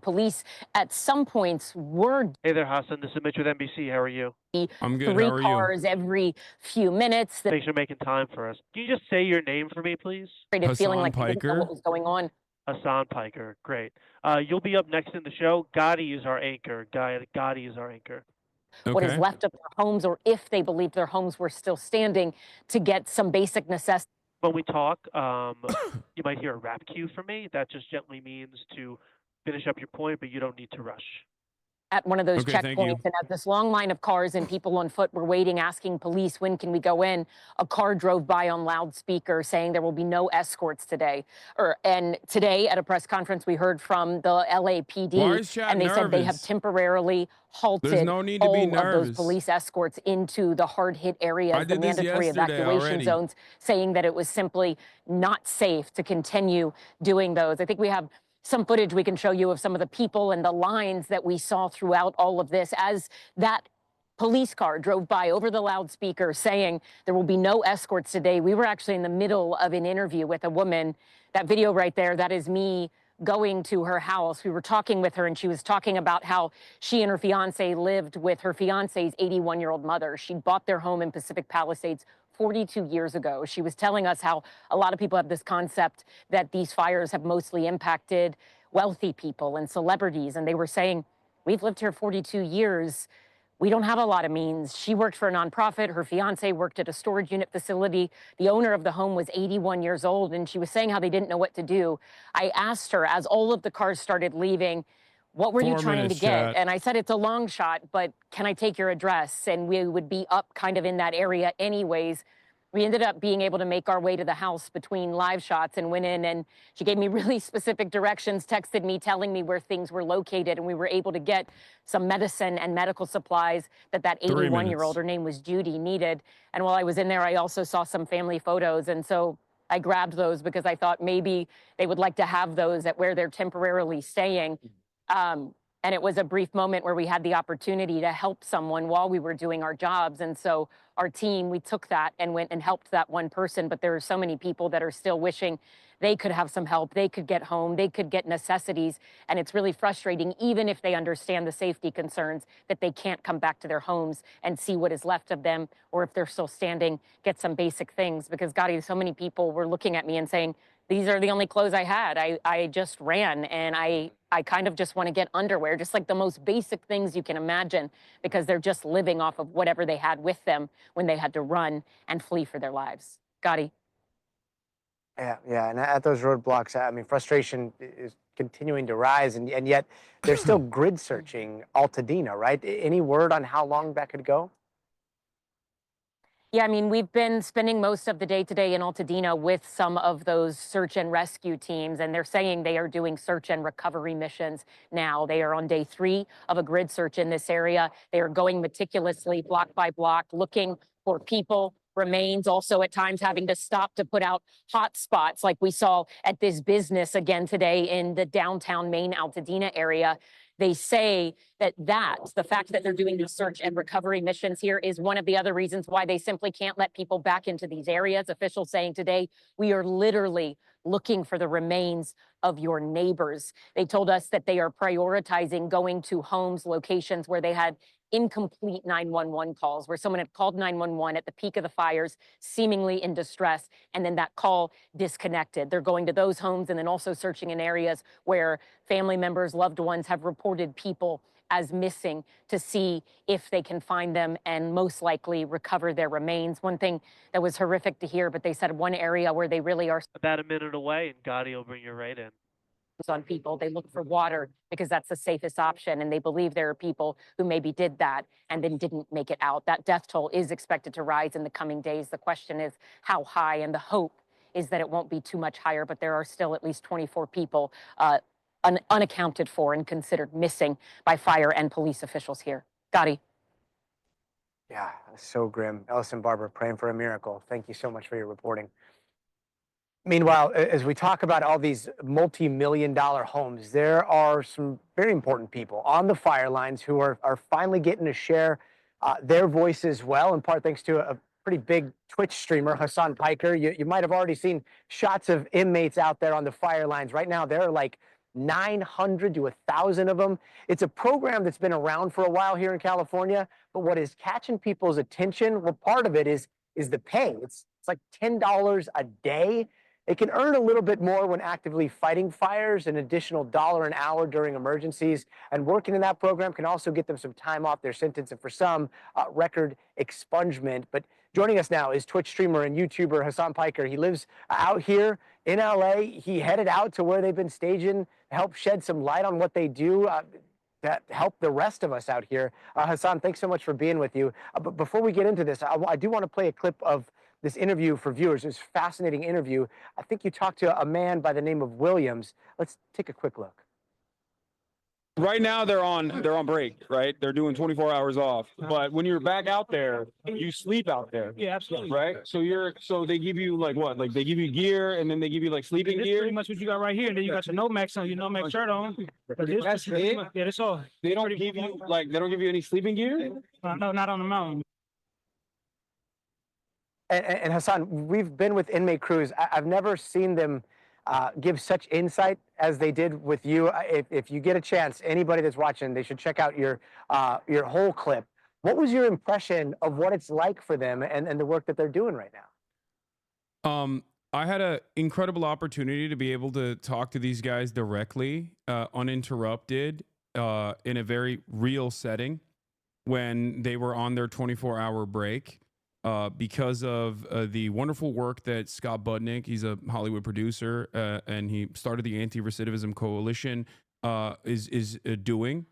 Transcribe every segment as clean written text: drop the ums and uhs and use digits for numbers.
Police at some points were Hey there, Hasan. This is Mitch with NBC. How are you? I'm good. How three are you? cars every few minutes. Thanks for making time for us. Can you just say your name for me, please? Created feeling Hasan like they didn't know what Piker. was going on. Hassan Piker. Great. You'll be up next in the show. Gotti is our anchor. Gotti is our anchor. What is Okay. left of their homes, or if they believed their homes were still standing, to get some basic necessities. When we talk, you might hear a rap cue from me. That just gently means to finish up your point, but you don't need to rush. At one of those Okay, thank you. checkpoints, and as this long line of cars and people on foot were waiting, asking police, when can we go in, a car drove by on loudspeaker saying there will be no escorts today. And today at a press conference, we heard from the Why LAPD, is chat and they said they have nervous? temporarily There's halted no need to be all of those nervous. police escorts into the hard-hit I areas, the did this mandatory yesterday evacuation already. zones, saying that it was simply not safe to continue doing those. I think we have some footage we can show you of some of the people and the lines that we saw throughout all of this as that police car drove by over the loudspeaker saying there will be no escorts today. We were actually in the middle of an interview with a woman. That video right there, that is me going to her house. We were talking with her, and she was talking about how she and her fiance lived with her fiance's 81-year-old mother. She bought their home in Pacific Palisades 42 years ago. She was telling us how a lot of people have this concept that these fires have mostly impacted wealthy people and celebrities. And they were saying, we've lived here 42 years. We don't have a lot of means. She worked for a nonprofit. Her fiance worked at a storage unit facility. The owner of the home was 81 years old, and she was saying how they didn't know what to do. I asked her, as all of the cars started leaving, what were you 4 trying to minutes, get? chat. And I said, it's a long shot, but can I take your address? And we would be up kind of in that area anyways. We ended up being able to make our way to the house between live shots and went in, and she gave me really specific directions, texted me, telling me where things were located, and we were able to get some medicine and medical supplies that 3 81-year-old, minutes. her name was Judy, needed. And while I was in there, I also saw some family photos, and so I grabbed those because I thought maybe they would like to have those at where they're temporarily staying. And it was a brief moment where we had the opportunity to help someone while we were doing our jobs. And so our team, we took that and went and helped that one person. But there are so many people that are still wishing they could have some help, they could get home, they could get necessities. And it's really frustrating, even if they understand the safety concerns, that they can't come back to their homes and see what is left of them, or if they're still standing, get some basic things. Because, Gotti, so many people were looking at me and saying, these are the only clothes I had. I just ran, and I kind of just want to get underwear, just like the most basic things you can imagine, because they're just living off of whatever they had with them when they had to run and flee for their lives. Gotti. Yeah, and at those roadblocks, I mean, frustration is continuing to rise, and yet they're still grid searching Altadena, right? Any word on how long that could go? Yeah, I mean, we've been spending most of the day today in Altadena with some of those search and rescue teams, and they're saying they are doing search and recovery missions now. They are on day 3 of a grid search in this area. They are going meticulously, block by block, looking for people, remains, also at times having to stop to put out hot spots like we saw at this business again today in the downtown main Altadena area. They say that the fact that they're doing these search and recovery missions here is one of the other reasons why they simply can't let people back into these areas. Officials saying today, we are literally looking for the remains of your neighbors. They told us that they are prioritizing going to homes, locations where they had incomplete 911 calls, where someone had called 911 at the peak of the fires, seemingly in distress, and then that call disconnected. They're going to those homes and then also searching in areas where family members, loved ones have reported people as missing, to see if they can find them and most likely recover their remains. One thing that was horrific to hear, but they said one area where they really are About a minute away, and Gotti will bring you right in. on people. They look for water because that's the safest option. And they believe there are people who maybe did that and then didn't make it out. That death toll is expected to rise in the coming days. The question is how high, and the hope is that it won't be too much higher, but there are still at least 24 people unaccounted for and considered missing by fire and police officials here. Gotti. Yeah, so grim. Ellison Barber, praying for a miracle. Thank you so much for your reporting. Meanwhile, as we talk about all these multi-million-dollar homes, there are some very important people on the fire lines who are finally getting to share their voice as well, in part thanks to a pretty big Twitch streamer, Hasan Piker. You might have already seen shots of inmates out there on the fire lines. Right now, there are like 900 to 1,000 of them. It's a program that's been around for a while here in California, but what is catching people's attention, well, part of it is the pay. It's like $10 a day. They can earn a little bit more when actively fighting fires, an additional $1 an hour during emergencies, and working in that program can also get them some time off their sentence and for some record expungement. But joining us now is Twitch streamer and YouTuber Hasan Piker. He lives out here in LA. He headed out to where they've been staging to help shed some light on what they do to help the rest of us out here. Hasan, thanks so much for being with you. But before we get into this, I do want to play a clip of this interview for viewers. It was a fascinating interview. I think you talked to a man by the name of Williams. Let's take a quick look. Right now they're on break, right? They're doing 24 hours off. But when you're back out there, you sleep out there. Yeah, absolutely. Right? So they give you like what? Like they give you gear and then they give you like sleeping This is gear. pretty much what you got right here. And then you got your Nomex on, your Nomex shirt on. But this That's is pretty it? much- Yeah, that's all. They don't give you any sleeping gear? No, not on the mountain. And Hasan, we've been with inmate crews. I've never seen them give such insight as they did with you. If you get a chance, anybody that's watching, they should check out your whole clip. What was your impression of what it's like for them and the work that they're doing right now? I had an incredible opportunity to be able to talk to these guys directly, uninterrupted, in a very real setting when they were on their 24-hour break. Because of the wonderful work that Scott Budnick, he's a Hollywood producer, and he started the Anti-Recidivism Coalition, is doing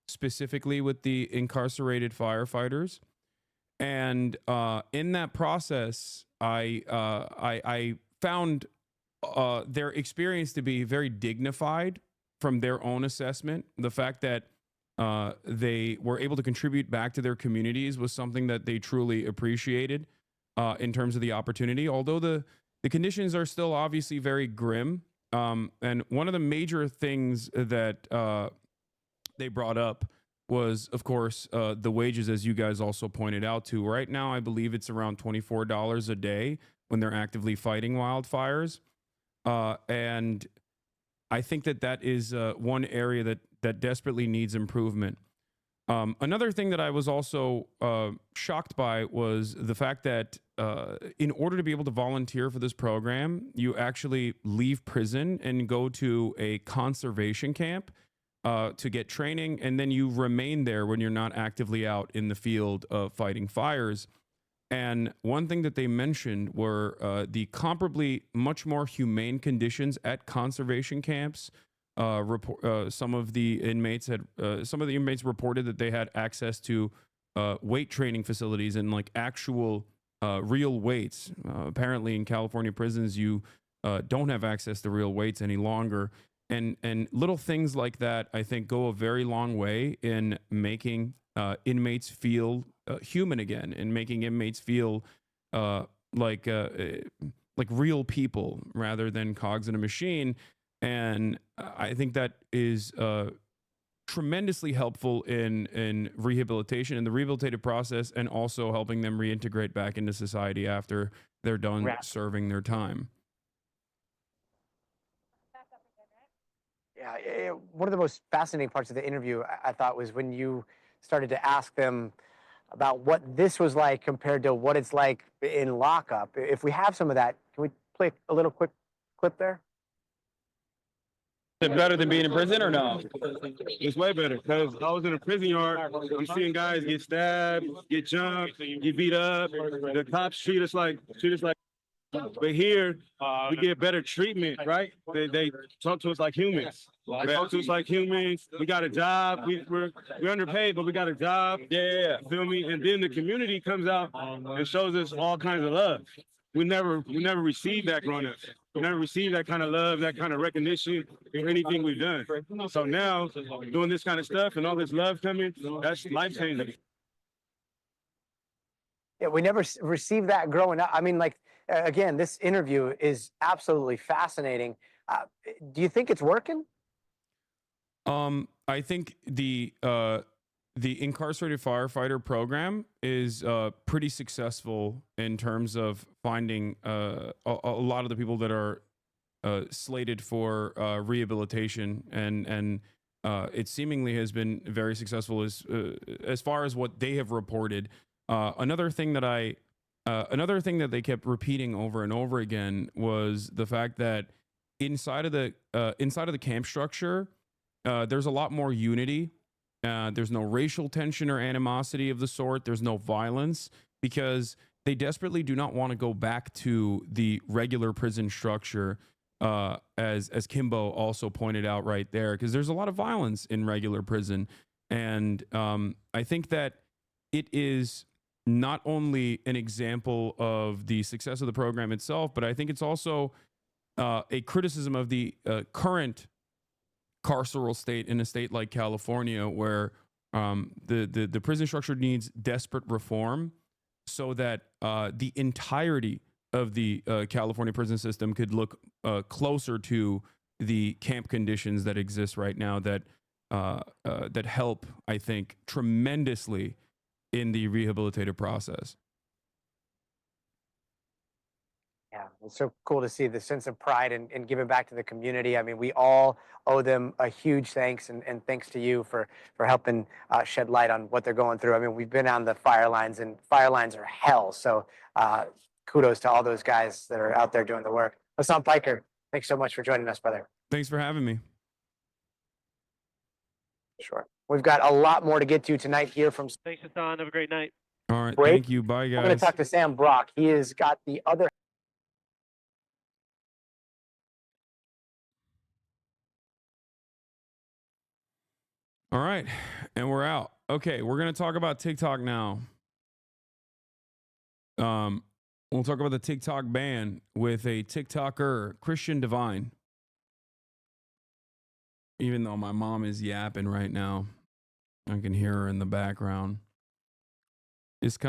specifically with the incarcerated firefighters. And in that process, I found their experience to be very dignified from their own assessment. The fact that they were able to contribute back to their communities was something that they truly appreciated in terms of the opportunity. Although the conditions are still obviously very grim. And one of the major things that they brought up was, of course, the wages, as you guys also pointed out to. Right now, I believe it's around $24 a day when they're actively fighting wildfires. And I think that is one area that desperately needs improvement. Another thing that I was also shocked by was the fact that in order to be able to volunteer for this program, you actually leave prison and go to a conservation camp to get training, and then you remain there when you're not actively out in the field fighting fires. And one thing that they mentioned were the comparably much more humane conditions at conservation camps. Some of the inmates reported that they had access to weight training facilities and like actual real weights. Apparently, in California prisons, you don't have access to real weights any longer. And little things like that, I think, go a very long way in making inmates feel human again, and making inmates feel like real people rather than cogs in a machine. And I think that is tremendously helpful in rehabilitation and the rehabilitative process, and also helping them reintegrate back into society after they're done serving their time. Yeah, one of the most fascinating parts of the interview, I thought, was when you started to ask them about what this was like compared to what it's like in lockup. If we have some of that, can we play a little quick clip there? Is it better than being in prison or no? It's way better, because I was in a prison yard. I'm seeing guys get stabbed, get jumped, get beat up. The cops treat us like. But here, we get better treatment, right? They talk to us like humans. They talk to us like humans. We got a job. We're underpaid, but we got a job. Yeah. Feel me? And then the community comes out and shows us all kinds of love. We never received that growing up. We never received that kind of love, that kind of recognition in anything we've done. So now, doing this kind of stuff and all this love coming, that's life-changing. Yeah, we never received that growing up. I mean, like, again, this interview is absolutely fascinating. Do you think it's working? I think the incarcerated firefighter program is pretty successful in terms of finding a lot of the people that are slated for rehabilitation, and it seemingly has been very successful as far as what they have reported. Another thing that they kept repeating over and over again was the fact that inside of the camp structure, there's a lot more unity. There's no racial tension or animosity of the sort. There's no violence because they desperately do not want to go back to the regular prison structure, as Kimbo also pointed out right there, because there's a lot of violence in regular prison. And I think that it is not only an example of the success of the program itself, but I think it's also a criticism of the current carceral state in a state like California, where the prison structure needs desperate reform so that the entirety of the California prison system could look closer to the camp conditions that exist right now that help, I think, tremendously in the rehabilitative process. Yeah, it's so cool to see the sense of pride and giving back to the community. I mean, we all owe them a huge thanks, and thanks to you for helping shed light on what they're going through. I mean, we've been on the fire lines, and fire lines are hell. So kudos to all those guys that are out there doing the work. Hasan Piker, thanks so much for joining us, brother. Thanks for having me. Sure. We've got a lot more to get to tonight here from Thanks, Hasan. Have a great night. All right, break. thank you. Bye, guys. We're going to talk to Sam Brock. He has got the other. All right, and we're out. Okay, we're gonna talk about TikTok now. We'll talk about the TikTok ban with a TikToker, Christian Divine. Even though my mom is yapping right now, I can hear her in the background. It's kind